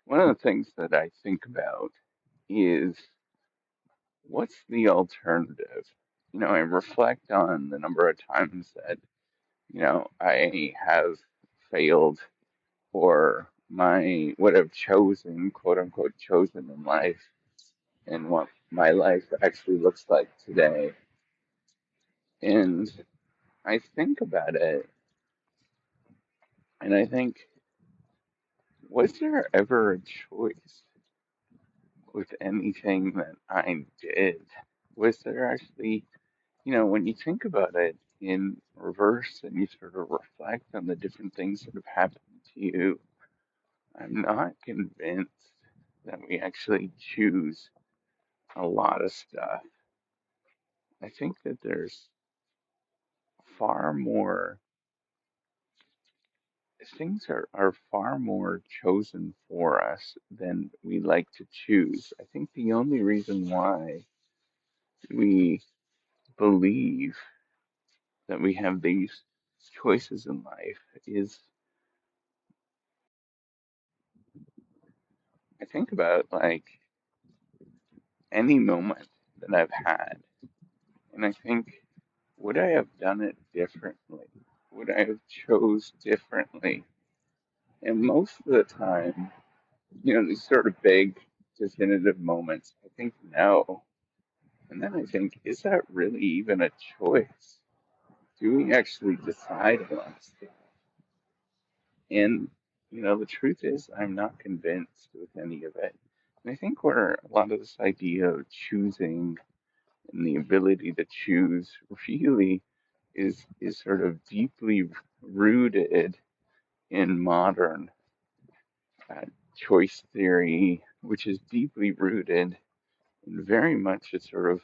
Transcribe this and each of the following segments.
One of the things that I think about is what's the alternative? I reflect on the number of times that, I have failed or my what I've chosen, quote unquote, chosen in life and what my life actually looks like today. And I think about it and I think, was there ever a choice with anything that I did? Was there actually, when you think about it in reverse and you sort of reflect on the different things that have happened to you, I'm not convinced that we actually choose a lot of stuff. I think that there's far more, things are far more chosen for us than we like to choose. I think the only reason why we believe that we have these choices in life is I think about like any moment that I've had, and I think, would I have done it differently? Would I have chose differently? And most of the time, these sort of big, definitive moments, I think no. And then I think, is that really even a choice? Do we actually decide on stuff? And, the truth is, I'm not convinced with any of it. And I think where a lot of this idea of choosing and the ability to choose really is sort of deeply rooted in modern uh, choice theory, which is deeply rooted in very much a sort of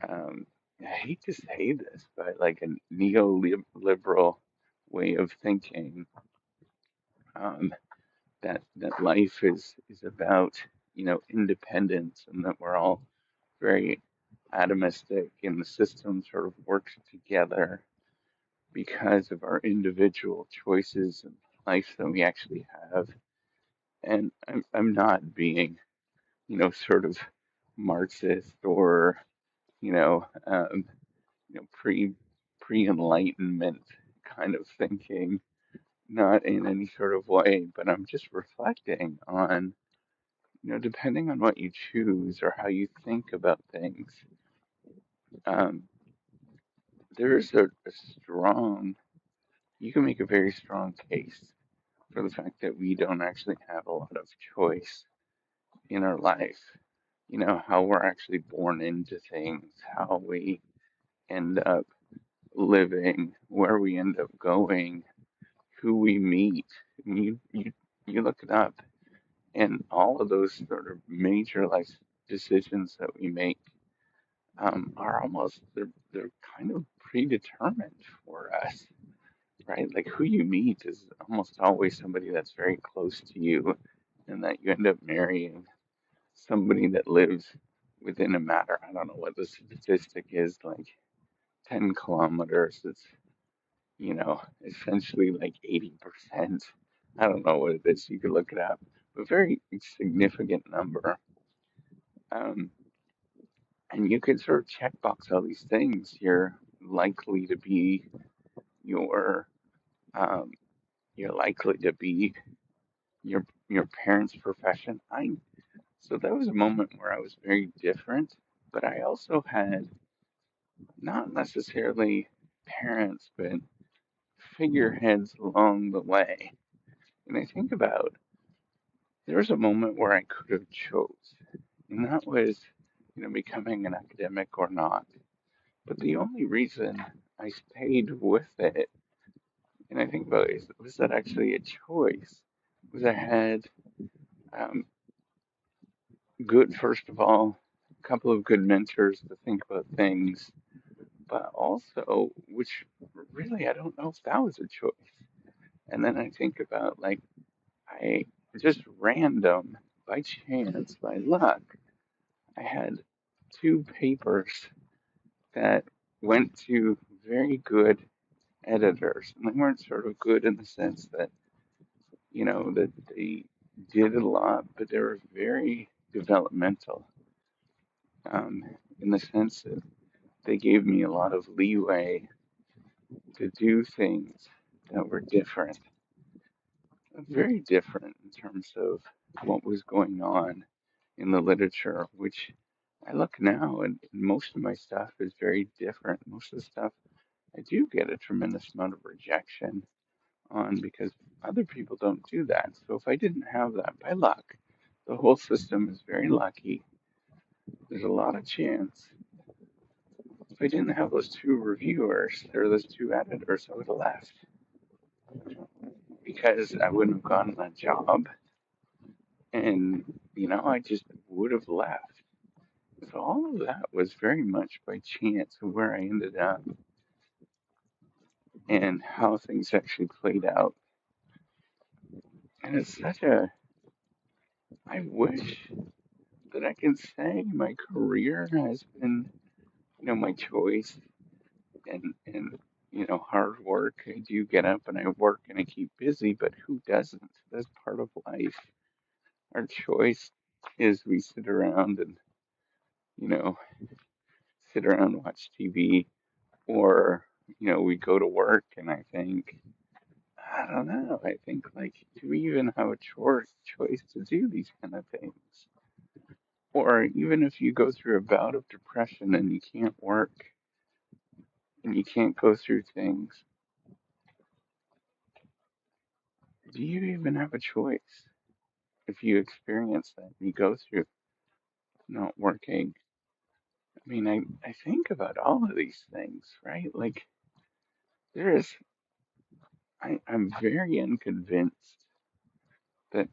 um, I hate to say this, but like a neoliberal way of thinking, um, that life is about independence and that we're all very atomistic and the system sort of works together because of our individual choices and life that we actually have. And I'm not being, sort of Marxist or, you know, um, pre-enlightenment kind of thinking, not in any sort of way, but I'm just reflecting on, depending on what you choose or how you think about things, um, there's a strong, you can make a very strong case for the fact that we don't actually have a lot of choice in our life. How we're actually born into things, how we end up living, where we end up going, who we meet. And you look it up, and all of those sort of major life decisions that we make are almost they're kind of predetermined for us, right? Like who you meet is almost always somebody that's very close to you, and that you end up marrying somebody that lives within a matter. I don't know what the statistic is, like 10 kilometers. It's, essentially like 80%. I don't know what it is. You could look it up. But very significant number. Um, and you could sort of checkbox all these things. You're likely to be your, um, you're likely to be your parents' profession. So that was a moment where I was very different, but I also had not necessarily parents, but figureheads along the way. And I think about there was a moment where I could have chose, and that was, becoming an academic or not. But the only reason I stayed with it, and I think about it, was that actually a choice? Was I had um, good, first of all, a couple of good mentors to think about things, but also, which really I don't know if that was a choice. And then I think about like I just random, by chance, by luck, I had two papers that went to very good editors. And they weren't sort of good in the sense that, that they did a lot, but they were very developmental, um, in the sense that they gave me a lot of leeway to do things that were different, very different in terms of what was going on in the literature, which I look now and most of my stuff is very different. Most of the stuff I do get a tremendous amount of rejection on because other people don't do that. So if I didn't have that by luck, the whole system is very lucky. There's a lot of chance. If I didn't have those two reviewers or those two editors, I would have left because I wouldn't have gotten that job. And, I just would have left. So all of that was very much by chance of where I ended up and how things actually played out. And I wish that I can say my career has been, my choice and hard work. I do get up and I work and I keep busy, but who doesn't? That's part of life. Our choice is we sit around and, you know, sit around and watch TV or, we go to work and I think, I don't know. I think like, do we even have a choice to do these kind of things? Or even if you go through a bout of depression and you can't work and you can't go through things, do you even have a choice? If you experience that, you go through not working. I mean, I think about all of these things, right? Like, there is, I'm very unconvinced that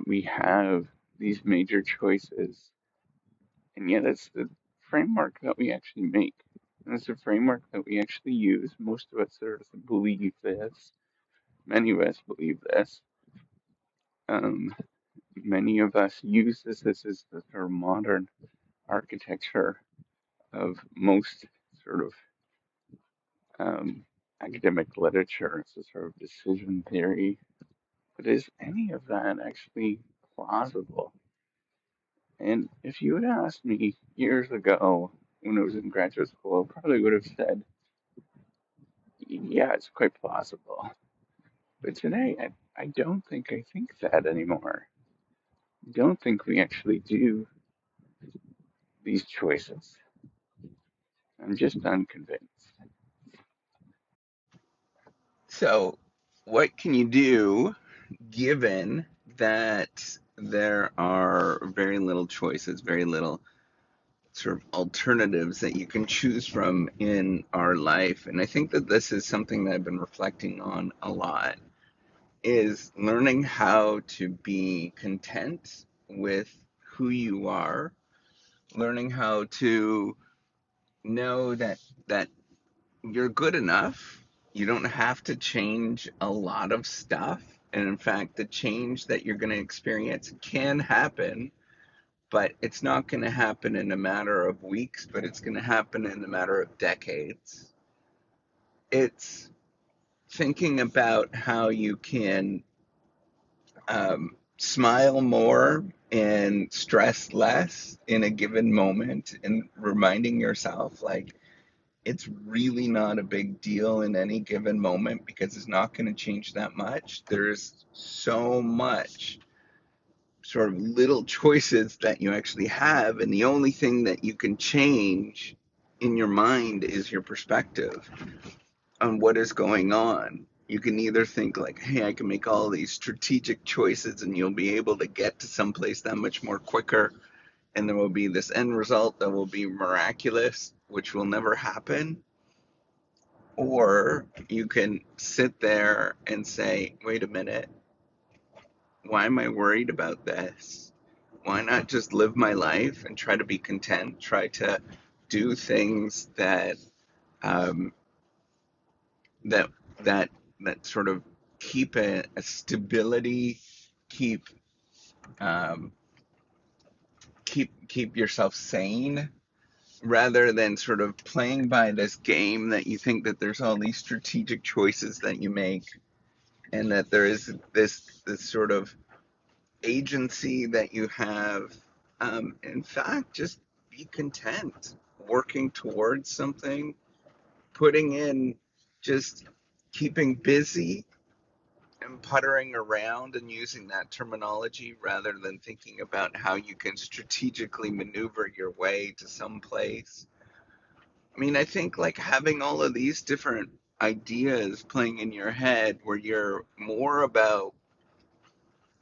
we have these major choices, and yet it's the framework that we actually make. And it's a framework that we actually use. Most of us sort of believe this. Many of us believe this. Um, Many of us use this. This is the sort of modern architecture of most sort of academic literature. It's a sort of decision theory. But is any of that actually plausible? And if you had asked me years ago when I was in graduate school, I probably would have said, yeah, it's quite plausible. But today, I don't think I think that anymore. I don't think we actually do these choices. I'm just unconvinced. So, what can you do given that there are very little choices, very little sort of alternatives that you can choose from in our life? And I think that this is something that I've been reflecting on a lot, is learning how to be content with who you are, learning how to know that you're good enough. You don't have to change a lot of stuff. And in fact, the change that you're going to experience can happen, but it's not going to happen in a matter of weeks, but it's going to happen in a matter of decades. It's thinking about how you can smile more and stress less in a given moment, and reminding yourself, like, it's really not a big deal in any given moment because it's not going to change that much. There's so much sort of little choices that you actually have, and the only thing that you can change in your mind is your perspective on what is going on. You can either think like, hey, I can make all these strategic choices and you'll be able to get to someplace that much more quicker, and there will be this end result that will be miraculous, which will never happen. Or you can sit there and say, wait a minute, why am I worried about this? Why not just live my life and try to be content, try to do things um, that that that sort of keep a stability, keep um, keep yourself sane, rather than sort of playing by this game that you think that there's all these strategic choices that you make and that there is this sort of agency that you have. In fact, just be content working towards something, putting in, just keeping busy and puttering around and using that terminology rather than thinking about how you can strategically maneuver your way to some place. I mean, I think like having all of these different ideas playing in your head where you're more about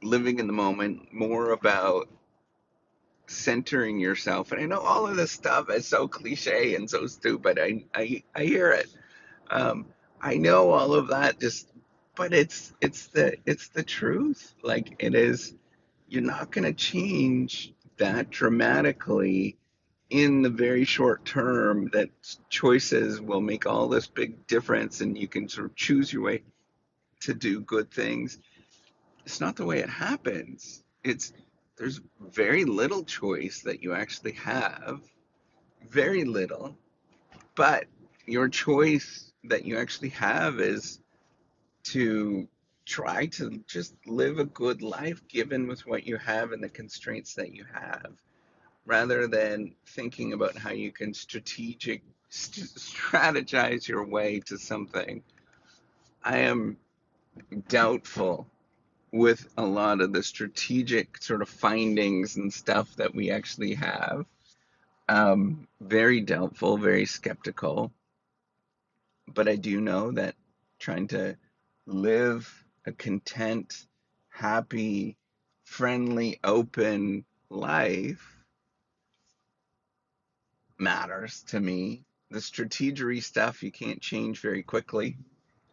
living in the moment, more about centering yourself. And I know all of this stuff is so cliche and so stupid. I hear it. Um, I know all of that. Just, but it's the truth. Like it is. You're not going to change that dramatically in the very short term. That choices will make all this big difference, and you can sort of choose your way to do good things. It's not the way it happens. It's There's very little choice that you actually have, very little, but your choice that you actually have is to try to just live a good life given with what you have and the constraints that you have, rather than thinking about how you can strategize your way to something. I am doubtful with a lot of the strategic sort of findings and stuff that we actually have. Very doubtful, very skeptical. But I do know that trying to live a content, happy, friendly, open life matters to me. The strategery stuff you can't change very quickly.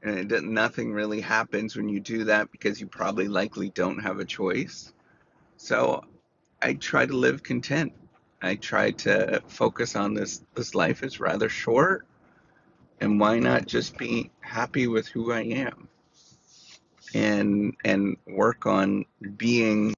And nothing really happens when you do that because you probably likely don't have a choice. So I try to live content. I try to focus on this life is rather short, and why not just be happy with who I am and work on being